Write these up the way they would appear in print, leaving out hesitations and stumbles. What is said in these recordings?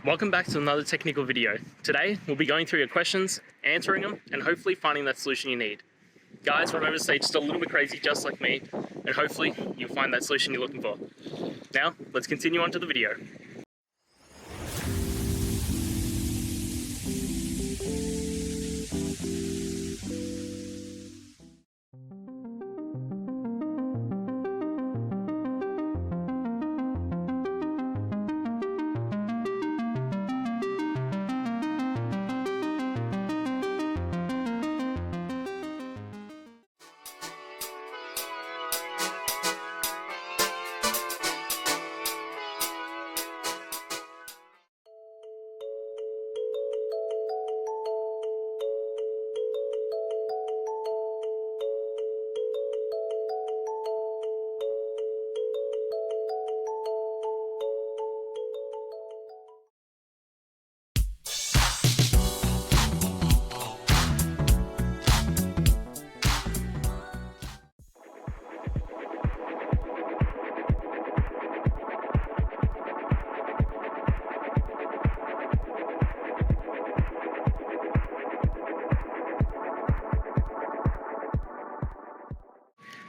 Welcome back to another technical video. Today, we'll be going through your questions, answering them, and hopefully finding that solution you need. Guys, remember to stay just a little bit crazy, just like me, and hopefully you'll find that solution you're looking for. Now, let's continue on to the video.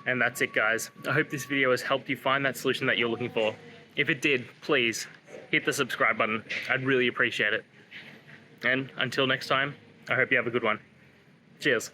And that's it, guys. I hope this video has helped you find that solution that you're looking for. If it did, please hit the subscribe button. I'd really appreciate it. And until next time, I hope you have a good one. Cheers.